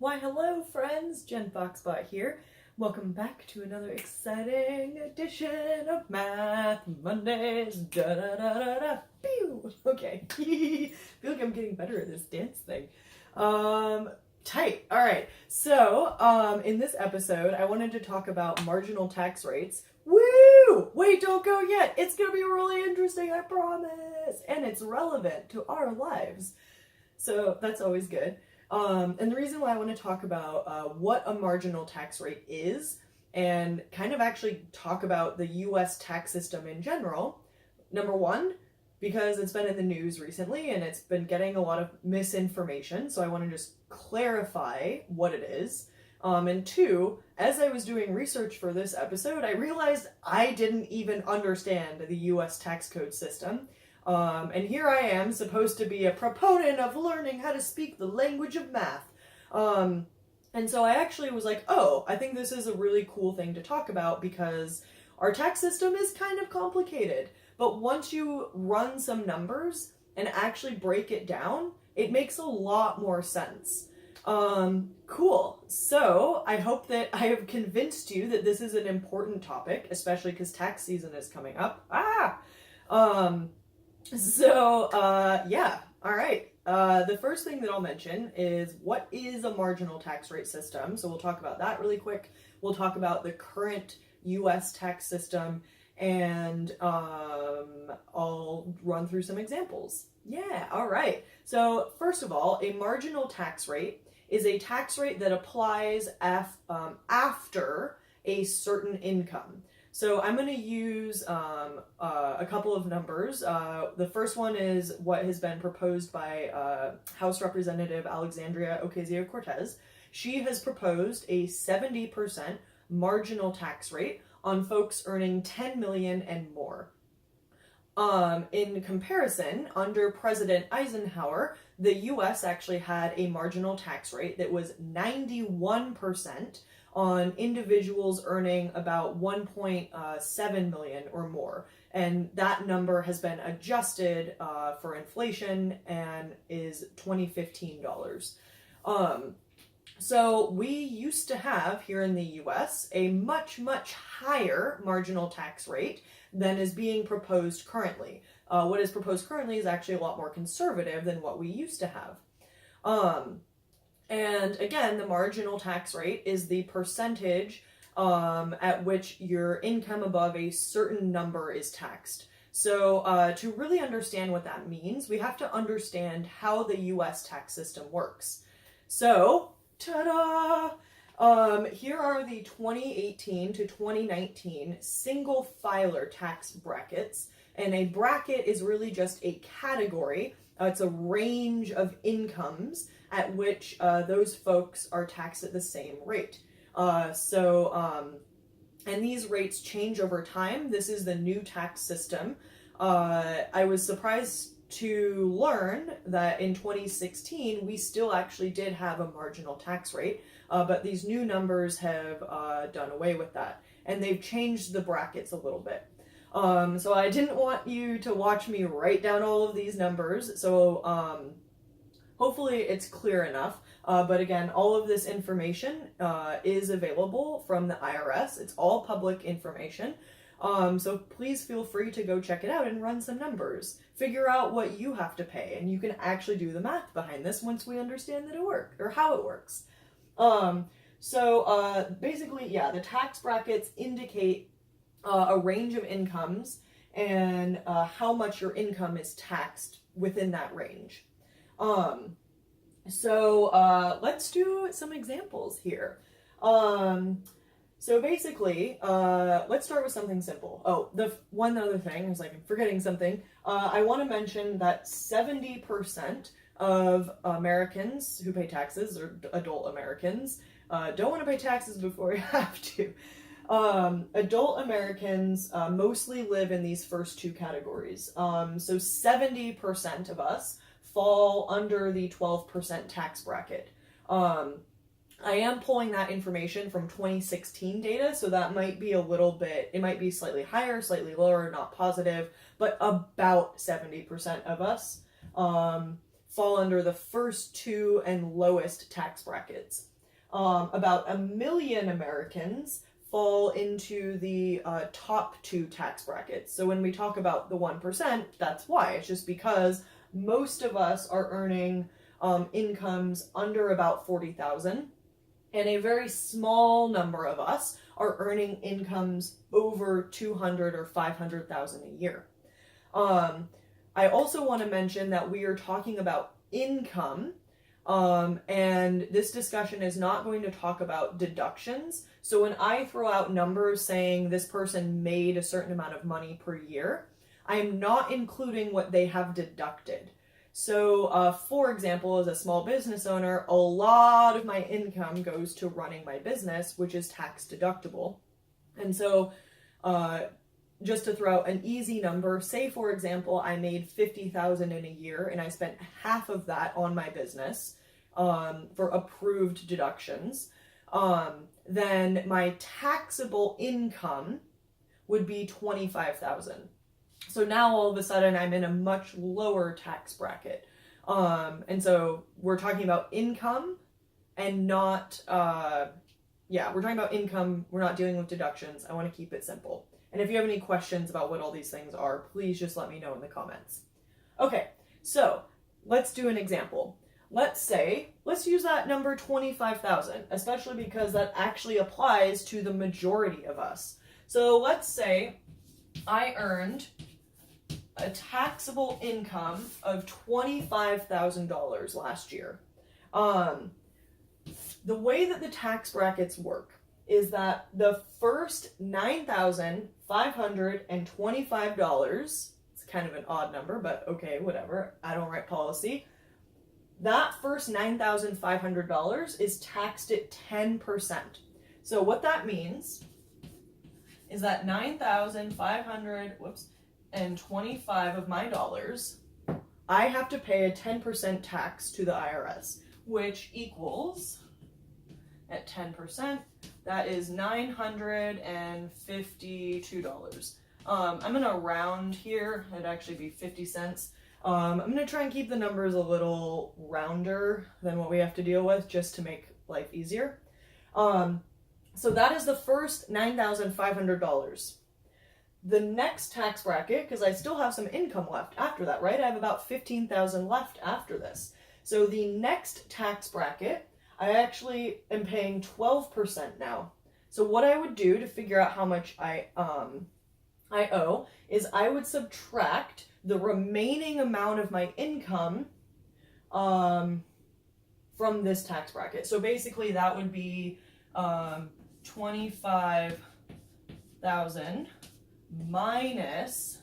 Why hello friends, Jen Foxbot here. Welcome back to another exciting edition of Math Mondays. Da da da da da. Pew! Okay. Feel like I'm getting better at this dance thing. Tight. Alright. So, in this episode, I wanted to talk about marginal tax rates. Woo! Wait, don't go yet. It's gonna be really interesting, I promise. And it's relevant to our lives. So that's always good. And the reason why I want to talk about what a marginal tax rate is and kind of actually talk about the US tax system in general. Number one, because it's been in the news recently and it's been getting a lot of misinformation, so I want to just clarify what it is. And two, as I was doing research for this episode, I realized I didn't even understand the US tax code system. And here I am, supposed to be a proponent of learning how to speak the language of math. And so I actually was like, oh, I think this is a really cool thing to talk about because our tax system is kind of complicated. But once you run some numbers and actually break it down, it makes a lot more sense. Cool. So I hope that I have convinced you that this is an important topic, especially because tax season is coming up. Yeah, all right. The first thing that I'll mention is what is a marginal tax rate system. So we'll talk about that really quick. We'll talk about the current US tax system and I'll run through some examples. Yeah, all right. So first of all, a marginal tax rate is a tax rate that applies after a certain income. So I'm going to use a couple of numbers. The first one is what has been proposed by House Representative Alexandria Ocasio-Cortez. She has proposed a 70% marginal tax rate on folks earning $10 million and more. In comparison, under President Eisenhower, the US actually had a marginal tax rate that was 91% on individuals earning about 1.7 million or more. And that number has been adjusted for inflation and is $2015. So we used to have here in the US a much, much higher marginal tax rate than is being proposed currently. What is proposed currently is actually a lot more conservative than what we used to have. And again, the marginal tax rate is the percentage at which your income above a certain number is taxed. So to really understand what that means, we have to understand how the US tax system works. So, ta-da! Here are the 2018 to 2019 single filer tax brackets. And a bracket is really just a category. It's a range of incomes at which those folks are taxed at the same rate. And these rates change over time. This is the new tax system. I was surprised to learn that in 2016, we still actually did have a marginal tax rate, but these new numbers have done away with that. And they've changed the brackets a little bit. So I didn't want you to watch me write down all of these numbers, so hopefully it's clear enough. But again, all of this information is available from the IRS. It's all public information. So please feel free to go check it out and run some numbers. Figure out what you have to pay, and you can actually do the math behind this once we understand that it works, or how it works. Basically, yeah, the tax brackets indicate a range of incomes and how much your income is taxed within that range. Let's do some examples here. So basically, let's start with something simple. Oh, one other thing, I was like, I'm forgetting something. I want to mention that 70% of Americans who pay taxes, or adult Americans, don't want to pay taxes before you have to. Adult Americans mostly live in these first two categories. So 70% of us fall under the 12% tax bracket. I am pulling that information from 2016 data, so that might be a little bit, it might be slightly higher, slightly lower, not positive, but about 70% of us fall under the first two and lowest tax brackets. about 1 million Americans fall into the top 2 tax brackets. So when we talk about the 1%, that's why. It's just because most of us are earning incomes under about 40,000, and a very small number of us are earning incomes over 200 or 500,000 a year. I also want to mention that we are talking about income, and this discussion is not going to talk about deductions. So when I throw out numbers saying this person made a certain amount of money per year, I am not including what they have deducted. So, for example, as a small business owner, a lot of my income goes to running my business, which is tax deductible. And so, just to throw out an easy number, say, for example, I made $50,000 in a year and I spent half of that on my business for approved deductions, then my taxable income would be $25,000. So now all of a sudden I'm in a much lower tax bracket. And so we're talking about income and not, we're talking about income. We're not dealing with deductions. I want to keep it simple. And if you have any questions about what all these things are, please just let me know in the comments. Okay, so let's do an example. Let's use that number 25,000, especially because that actually applies to the majority of us. So let's say I earned a taxable income of $25,000 last year. The way that the tax brackets work is that the first $9,525, it's kind of an odd number, but okay, whatever, I don't write policy. That first $9,500 is taxed at 10%. So what that means is that 9,525 of my dollars, I have to pay a 10% tax to the IRS, which equals, at 10%, that is $952. I'm going to round here. It'd actually be 50 cents. I'm going to try and keep the numbers a little rounder than what we have to deal with just to make life easier. So that is the first $9,500. The next tax bracket, because I still have some income left after that, right? I have about 15,000 left after this. So the next tax bracket, I actually am paying 12% now. So what I would do to figure out how much I owe is I would subtract the remaining amount of my income from this tax bracket. So basically that would be 25,000 minus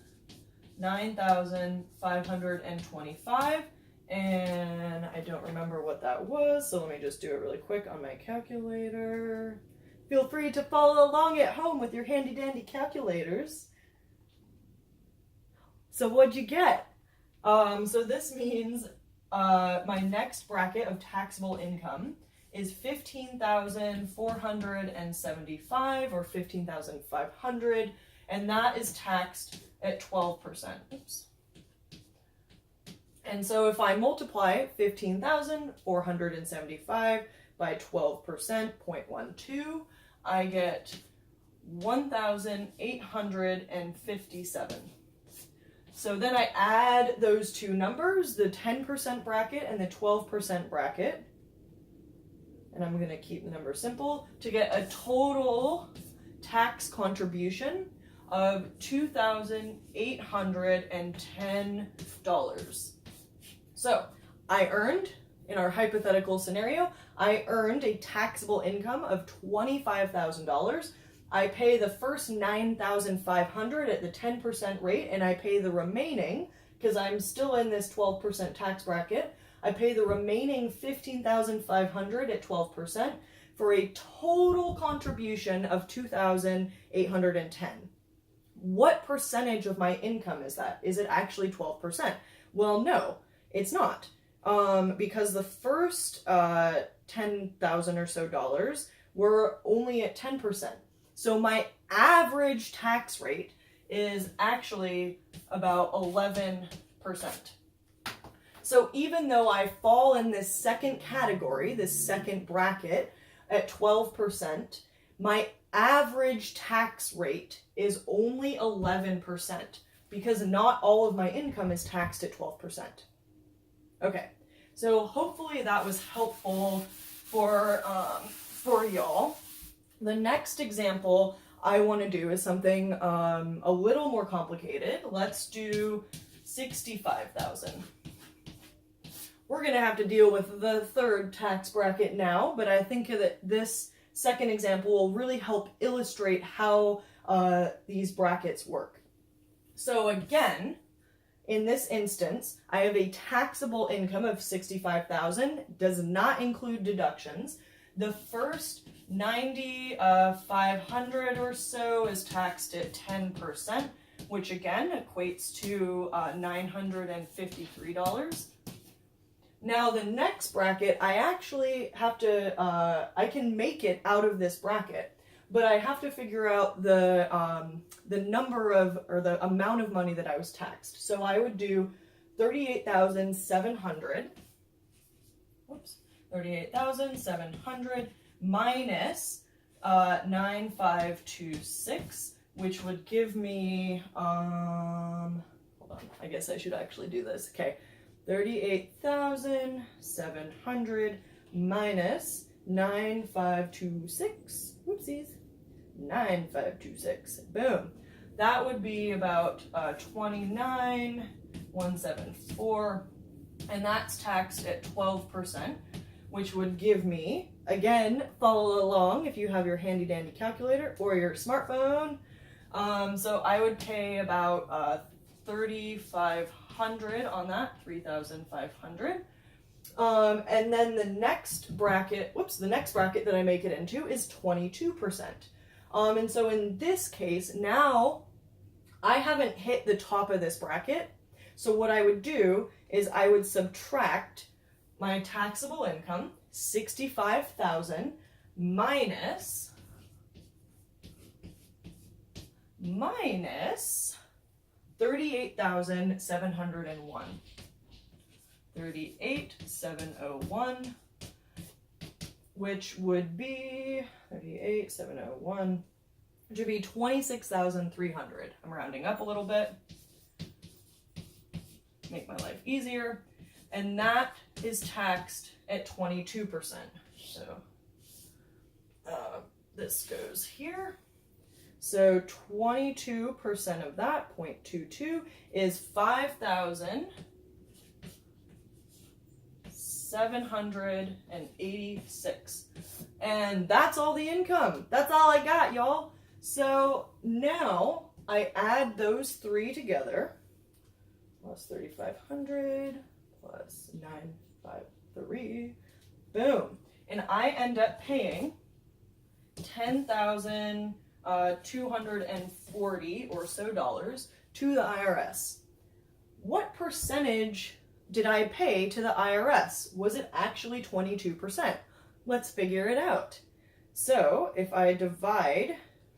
9,525, and I don't remember what that was, so let me just do it really quick on my calculator. Feel free to follow along at home with your handy dandy calculators. So what'd you get? So this means my next bracket of taxable income is 15,475 or 15,500, and that is taxed at 12%. Oops. And so if I multiply 15,475 by 12%, 0.12, I get 1,857. So then I add those two numbers, the 10% bracket and the 12% bracket, and I'm going to keep the number simple, to get a total tax contribution of $2,810. So I earned, in our hypothetical scenario, I earned a taxable income of $25,000. I pay the first $9,500 at the 10% rate, and I pay the remaining, because I'm still in this 12% tax bracket, I pay the remaining $15,500 at 12% for a total contribution of $2,810. What percentage of my income is that? Is it actually 12%? Well, no, it's not. Because the first 10,000 or so dollars were only at 10%. So my average tax rate is actually about 11%. So even though I fall in this second category, this second bracket, at 12%, my average tax rate is only 11% because not all of my income is taxed at 12%. Okay, so hopefully that was helpful for y'all. The next example I want to do is something a little more complicated. Let's do 65,000. We're going to have to deal with the third tax bracket now, but I think that this second example will really help illustrate how these brackets work. So again, in this instance, I have a taxable income of 65,000, does not include deductions. The first 9,500 or so is taxed at 10%, which again equates to $953. Now the next bracket, I actually have to, I can make it out of this bracket, but I have to figure out the number of, or the amount of money that I was taxed. So I would do 38,700, 38,700 minus 9,526, which would give me, hold on, I guess I should actually do this. Okay, 38,700 minus 9,526, whoopsies, 9,526, boom. That would be about 29,174, and that's taxed at 12%, which would give me, again, follow along if you have your handy dandy calculator or your smartphone. So I would pay about 3,500 on that, 3,500. And then the next bracket, the next bracket that I make it into is 22%. And so in this case, now I haven't hit the top of this bracket. So what I would do is I would subtract my taxable income, 65,000, minus 38,701. 38,701, which would be 38,701, which would be 26,300. I'm rounding up a little bit, make my life easier, and that is taxed at 22%. So this goes here. So 22% of that, 0.22, is 5,786. And that's all the income. That's all I got, y'all. So now I add those three together. Plus 3,500 plus 953. Boom. And I end up paying 10,240 or so dollars to the IRS. What percentage did I pay to the IRS? Was it actually 22%? Let's figure it out. So if I divide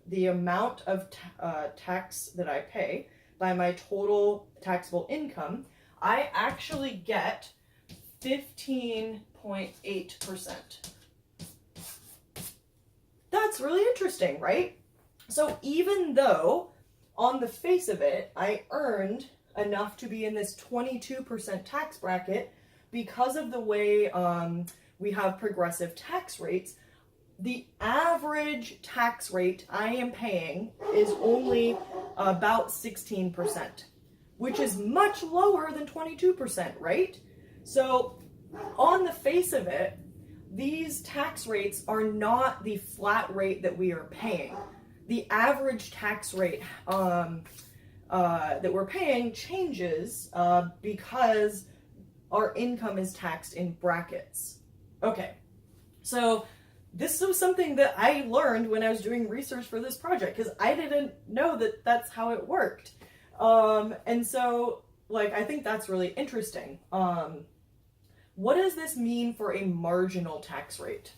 the amount of tax that I pay by my total taxable income, I actually get 15.8%. That's really interesting, right? So even though on the face of it, I earned enough to be in this 22% tax bracket, because of the way we have progressive tax rates, the average tax rate I am paying is only about 16%, which is much lower than 22%, right? So on the face of it, these tax rates are not the flat rate that we are paying. The average tax rate that we're paying changes because our income is taxed in brackets. Okay, so this was something that I learned when I was doing research for this project, because I didn't know that that's how it worked. And so, I think that's really interesting. What does this mean for a marginal tax rate?